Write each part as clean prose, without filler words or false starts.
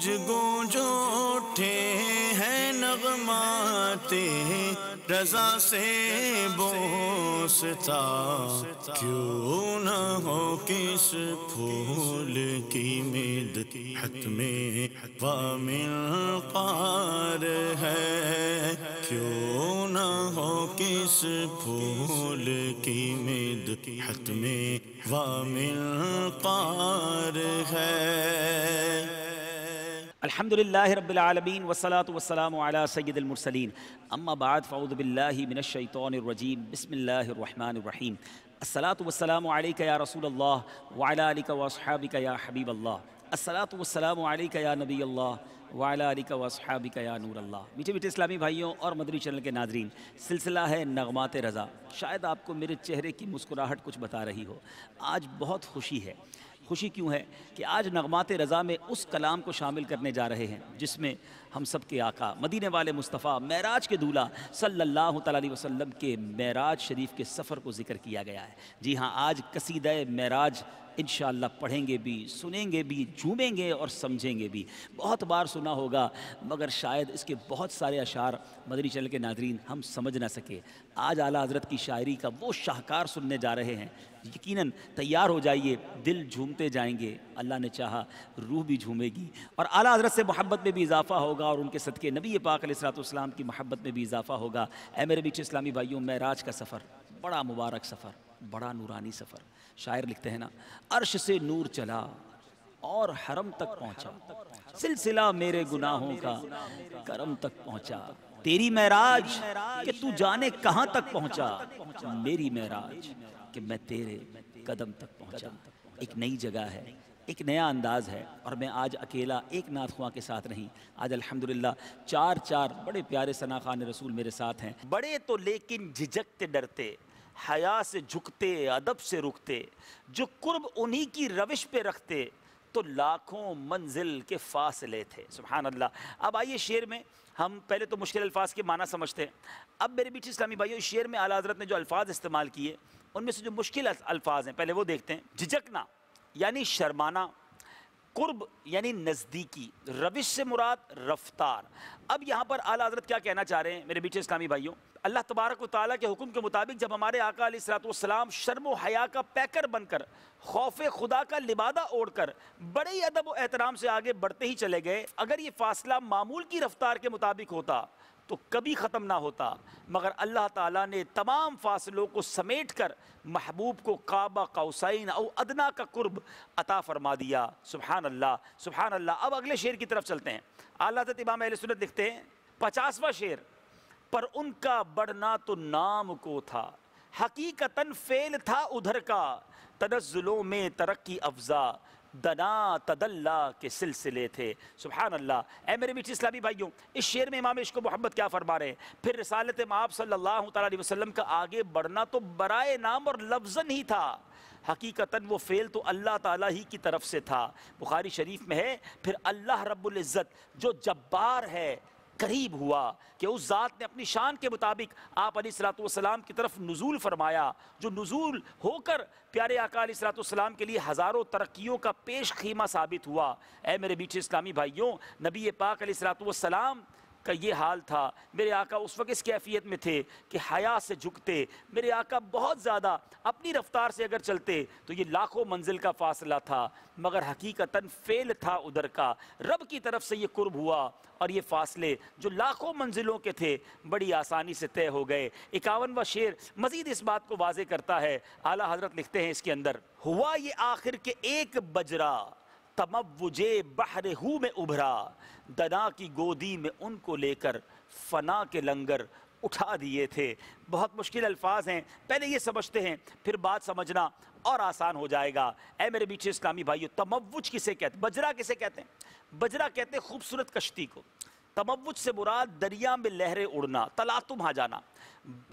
گونج گونج اٹھے ہیں نغمات رضا سے بوستا، کیوں نہ ہو کس پھول کی مدحت میں وامل قار ہے، کیوں نہ ہو کس پھول کی مدحت میں وامل قار ہے۔ الحمدللہ رب العالمین والصلاة والسلام علی سید المرسلین، اما بعد فاعوذ باللہ من الشیطان الرجیم، بسم اللہ الرحمن الرحیم۔ الصلاة والسلام علیک یا رسول اللہ وعلی آلک واصحابک یا حبیب اللہ، الصلاة والسلام علیک یا نبی اللہ وعلی آلک واصحابک یا نور اللہ۔ میٹھے میٹھے اسلامی بھائیوں اور مدنی چینل کے ناظرین، سلسلہ ہے نغمات رضا۔ شاید آپ کو میرے چہرے کی مسکراہٹ کچھ بتا رہی ہو، آج بہت خوشی ہے۔ خوشی کیوں ہے کہ آج نغمات رضا میں اس کلام کو شامل کرنے جا رہے ہیں جس میں ہم سب کے آقا مدینے والے مصطفیٰ معراج کے دولہ صلی اللہ تعالیٰ علیہ وسلم کے معراج شریف کے سفر کو ذکر کیا گیا ہے۔ جی ہاں، آج قصیدہ معراج انشاءاللہ پڑھیں گے بھی، سنیں گے بھی، جھومیں گے اور سمجھیں گے بھی۔ بہت بار سنا ہوگا مگر شاید اس کے بہت سارے اشعار مدنی چینل کے ناظرین ہم سمجھ نہ سکے۔ آج اعلیٰ حضرت کی شاعری کا وہ شاہکار سننے جا رہے ہیں، یقیناً تیار ہو جائیے، دل جھومتے جائیں گے، اللہ نے چاہا روح بھی جھومے گی، اور اعلیٰ حضرت سے محبت میں بھی اضافہ ہوگا اور ان کے صدقے نبی پاک علیہ الصلوۃ والسلام کی محبت میں بھی اضافہ ہوگا۔ اے میرے میٹھے اسلامی بھائیوں، معراج کا سفر بڑا مبارک سفر، بڑا نورانی سفر۔ شاعر لکھتے ہیں نا، عرش سے نور چلا اور حرم تک پہنچا، سلسلہ میرے گناہوں کا کرم تک پہنچا، تیری معراج کہ تو جانے کہاں تک پہنچا، میری معراج کہ میں تیرے قدم تک پہنچا۔ ایک نئی جگہ ہے، ایک نیا انداز ہے، اور میں آج اکیلا ایک نعت خواں کے ساتھ نہیں، آج الحمدللہ چار بڑے پیارے ثنا خوان رسول میرے ساتھ ہیں۔ بڑے تو لیکن جھجکتے ڈرتے، حیا سے جھکتے ادب سے رکتے، جو قرب انہی کی روش پہ رکھتے تو لاکھوں منزل کے فاصلے تھے۔ سبحان اللہ۔ اب آئیے شعر میں ہم پہلے تو مشکل الفاظ کے معنی سمجھتے ہیں۔ اب میرے بیٹھے اسلامی بھائیوں، اس شعر میں اعلیٰ حضرت نے جو الفاظ استعمال کیے ان میں سے جو مشکل الفاظ ہیں پہلے وہ دیکھتے ہیں۔ جھجکنا یعنی شرمانا، قرب یعنی نزدیکی، روش سے مراد رفتار۔ اب یہاں پر اعلیٰ حضرت کیا کہنا چاہ رہے ہیں میرے بیٹھے اسلامی بھائیوں؟ اللہ تبارک و تعالیٰ کے حکم کے مطابق جب ہمارے آقا علیہ الصلوۃ والسلام شرم و حیا کا پیکر بن کر، خوف خدا کا لبادہ اوڑھ کر بڑے ہی ادب و احترام سے آگے بڑھتے ہی چلے گئے، اگر یہ فاصلہ معمول کی رفتار کے مطابق ہوتا تو کبھی ختم نہ ہوتا، مگر اللہ تعالیٰ نے تمام فاصلوں کو سمیٹ کر محبوب کو قاب قوسین او ادنا کا قرب عطا فرما دیا۔ سبحان اللہ، سبحان اللہ۔ اب اگلے شعر کی طرف چلتے ہیں۔ اعلیٰ حضرت امام اہل سنت لکھتے ہیں 50واں شعر، پر ان کا بڑھنا تو نام کو تھا، حقیقتاً فعل تھا ادھر کا، تنزلوں میں ترقی افزا، دنا تدلا کے سلسلے تھے۔ سبحان اللہ۔ اے میرے میٹھے اسلامی بھائیوں، اس شعر میں امام عشق و محبت کیا فرما رہے ہیں؟ پھر رسالت مآب صلی اللہ تعالیٰ علیہ وسلم کا آگے بڑھنا تو برائے نام اور لفظاً ہی تھا، حقیقتاً وہ فعل تو اللہ تعالیٰ ہی کی طرف سے تھا۔ بخاری شریف میں ہے، پھر اللہ رب العزت جو جبار ہے قریب ہوا کہ اس ذات نے اپنی شان کے مطابق آپ علیہ الصلوۃ والسلام کی طرف نزول فرمایا، جو نزول ہو کر پیارے آقا علیہ الصلوۃ والسلام کے لیے ہزاروں ترقیوں کا پیش خیمہ ثابت ہوا۔ اے میرے میٹھے اسلامی بھائیوں، نبی پاک علیہ الصلوۃ والسلام کا یہ حال تھا۔ میرے آقا اس وقت اس کیفیت میں تھے کہ حیا سے جھکتے، میرے آقا بہت زیادہ اپنی رفتار سے اگر چلتے تو یہ لاکھوں منزل کا فاصلہ تھا، مگر حقیقتاً فعل تھا ادھر کا، رب کی طرف سے یہ قرب ہوا، اور یہ فاصلے جو لاکھوں منزلوں کے تھے بڑی آسانی سے طے ہو گئے۔ 51واں شعر مزید اس بات کو واضح کرتا ہے۔ اعلیٰ حضرت لکھتے ہیں اس کے اندر، ہوا یہ آخر کے ایک بجرا، تموجے بحر ہو میں ابھرا، دنا کی گودی میں ان کو لے کر فنا کے لنگر اٹھا دیے تھے۔ بہت مشکل الفاظ ہیں، پہلے یہ سمجھتے ہیں پھر بات سمجھنا اور آسان ہو جائے گا۔ اے میرے میٹھے اسلامی بھائیو، تموج کسے کہتے ہیں؟ بجرا کسے کہتے ہیں؟ بجرا کہتے ہیں خوبصورت کشتی کو۔ تموج سے مراد دریا میں لہریں اڑنا، تلاطم ہا جانا،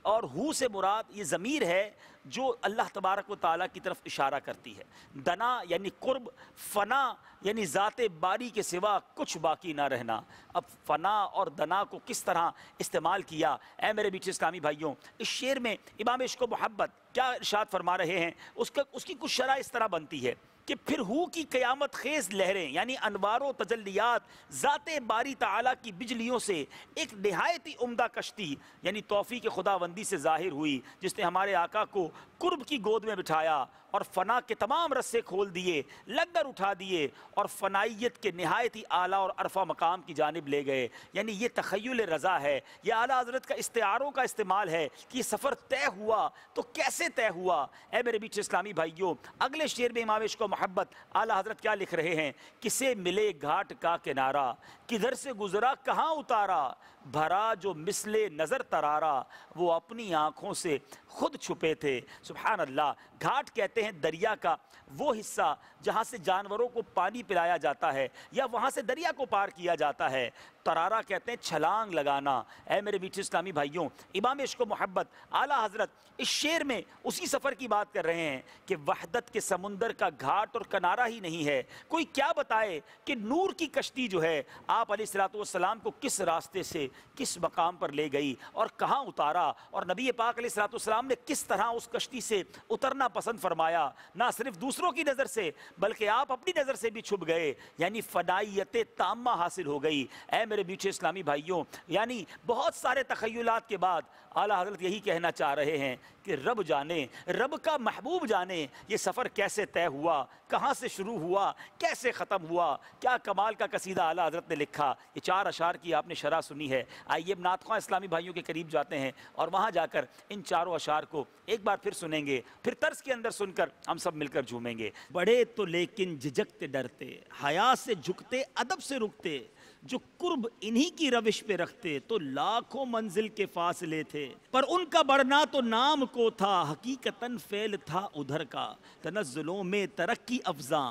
اور ہو سے مراد یہ ضمیر ہے جو اللہ تبارک و تعالیٰ کی طرف اشارہ کرتی ہے۔ دنا یعنی قرب، فنا یعنی ذات باری کے سوا کچھ باقی نہ رہنا۔ اب فنا اور دنا کو کس طرح استعمال کیا؟ اے میرے میٹھے اسلامی بھائیوں، اس شعر میں امام عشق و محبت کیا ارشاد فرما رہے ہیں؟ اس کی کچھ شرح اس طرح بنتی ہے کہ پھر ہو کی قیامت خیز لہریں یعنی انوار و تجلیات ذات باری تعالیٰ کی بجلیوں سے ایک نہایت ہی عمدہ کشتی یعنی توفیق خداوندی سے ظاہر ہوئی، جس نے ہمارے آقا کو قرب کی گود میں بٹھایا اور فنا کے تمام رسے کھول دیے، لنگر اٹھا دیے اور فنائیت کے نہایت ہی اعلیٰ اور عرفہ مقام کی جانب لے گئے۔ یعنی یہ تخیل رضا ہے، یہ اعلیٰ حضرت کا استعاروں کا استعمال ہے کہ یہ سفر طے ہوا تو کیسے طے ہوا۔ اے میرے میٹھے اسلامی بھائیوں، اگلے شعر میں امام عشق و محبت اعلیٰ حضرت کیا لکھ رہے ہیں؟ کسے ملے گھاٹ کا کنارہ، کدھر سے گزرا کہاں اتارا، بھرا جو مثل نظر ترارا، وہ اپنی آنکھوں سے خود چھپے تھے۔ سبحان اللہ۔ گھاٹ کہتے ہیں دریا کا وہ حصہ جہاں سے جانوروں کو پانی پلایا جاتا ہے یا وہاں سے دریا کو پار کیا جاتا ہے۔ ترارا کہتے ہیں چھلانگ لگانا۔ اے میرے میٹھے اسلامی بھائیوں، امام عشق و محبت اعلیٰ حضرت اس شعر میں اسی سفر کی بات کر رہے ہیں کہ وحدت کے سمندر کا گھاٹ اور کنارہ ہی نہیں ہے۔ کوئی کیا بتائے کہ نور کی کشتی جو ہے آپ علیہ الصلوۃ والسلام کو کس راستے سے کس مقام پر لے گئی اور کہاں اتارا، اور نبی پاک علیہ الصلوۃ والسلام نے کس طرح اس کشتی سے اترنا پسند فرمایا، نہ صرف دوسروں کی نظر سے بلکہ آپ اپنی نظر سے بھی چھپ گئے، یعنی فنائیت تامہ حاصل ہو گئی۔ اے میرے میٹھے اسلامی بھائیوں، یعنی بہت سارے تخیلات کے بعد اعلیٰ حضرت یہی کہنا چاہ رہے ہیں کہ رب جانے، رب کا محبوب جانے یہ سفر کیسے طے ہوا، کہاں سے شروع ہوا، کیسے ختم ہوا۔ کیا کمال کا قصیدہ اعلیٰ حضرت نے لکھا۔ یہ 4 اشعار کی آپ نے شرح سنی ہے۔ آئیے اب نعت خواں اسلامی بھائیوں کے قریب جاتے ہیں اور وہاں جا کر ان 4 اشعار کو ایک بار پھر سنیں گے، پھر طرز کے اندر سن کر ہم سب مل کر جھومیں گے۔ بڑے تو لیکن جھجکتے ڈرتے، حیا سے جھکتے ادب سے رکتے، جو قرب انہی کی روش پہ رکھتے تو لاکھوں منزل کے فاصلے تھے، پر ان کا بڑھنا تو نام کو تھا، حقیقتاً فعل تھا ادھر کا، تنزلوں میں ترقی افزاں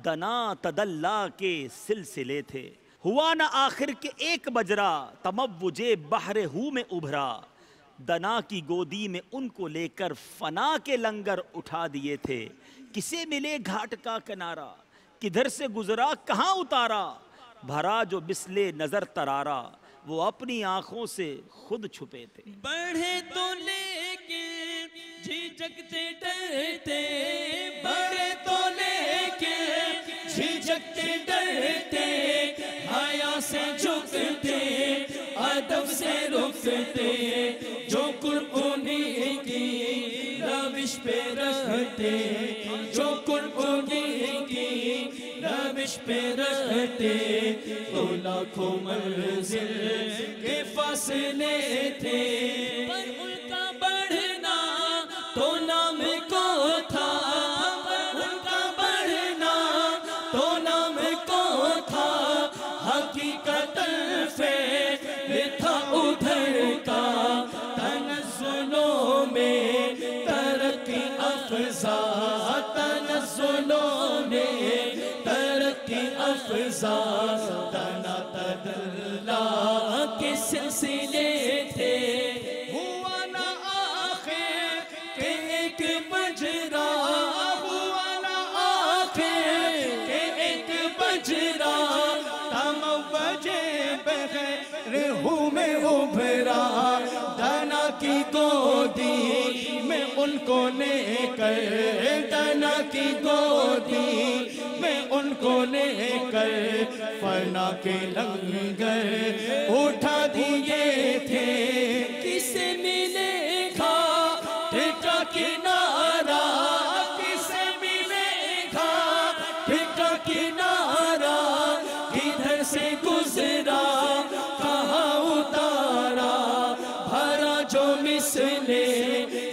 دنا تدلا کے سلسلے تھے، ہوا نہ آخر کے ایک بجرا تموج بحر ہو میں ابھرا، دنا کی گودی میں ان کو لے کر فنا کے لنگر اٹھا دیے تھے، کسے ملے گھاٹ کا کنارہ، کدھر سے گزرا کہاں اتارا، بھرا جو مثل نظر ترارا، وہ اپنی آنکھوں سے خود چھپے تھے۔ بڑھے تو لیکن جھجکتے ڈرتے، بڑھے تو لیکن جھجکتے ڈرتے، حیا سے جھکتے ادب سے رکتے، جو قرب انہی کی روش پہ رہتے، جو قرب انہی کی روش پہ رہتے، تو لاکھوں منزل کے فاصلے تھے، پر ان کا بڑھنا تو نام کو تھا، پر ان کا بڑھنا تو نام کو تھا، حقیقتاً فعل تھا ادھر کا، تنزلوں میں ترقی افزا، تنزلوں میں ترقی افزا، دنا تدلا کے سلسلے تھے، ہوا نہ آخر کہ ایک بجرا، ہوا نہ آخر کہ ایک بجرا تموج بحر ہو میں ابھرا، دنا کی گودی میں ان کو لے کر، دنا کی گودی میں ان کو لے کر فنا کے لنگر اٹھا دیے تھے، کسے ملے گھاٹ کا کنارہ، کسے ملے گھاٹ کا کنارہ، کدھر سے گزرا کہاں اتارا، بھرا جو مثل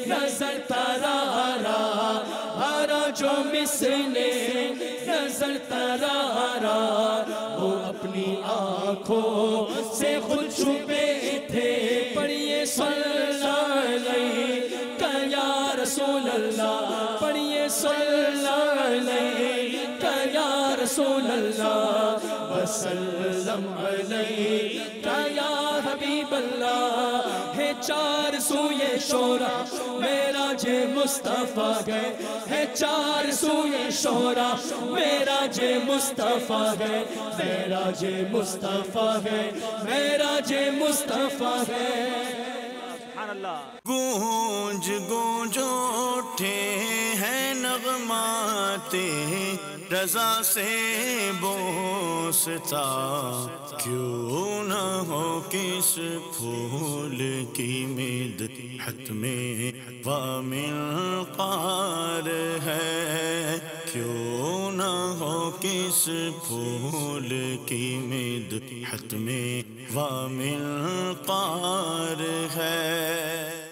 نظر ترارا، بھرا جو مثل نظر ترارا، وہ اپنی آنکھوں سے خود چھپے تھے، پڑھیے صلی اللہ علیہ یا رسول اللہ، پڑھیے صلی اللہ علیہ یا رسول اللہ، وسلم علیہ یا حبیب اللہ، ہے 4 سوئے شورا معراج مصطفیٰ گئے، ہے 4 سوئے شورا معراج مصطفیٰ گئے، معراج مصطفیٰ گئے، معراج مصطفیٰ گئے۔ سبحان اللہ. گونج گونج اٹھے ہیں نغمات رضا سے بوستا، کیوں نہ ہو کس پھول کی مدحت میں وامنقار ہے، کیوں نہ ہو کس پھول کی مدحت میں وامنقار ہے.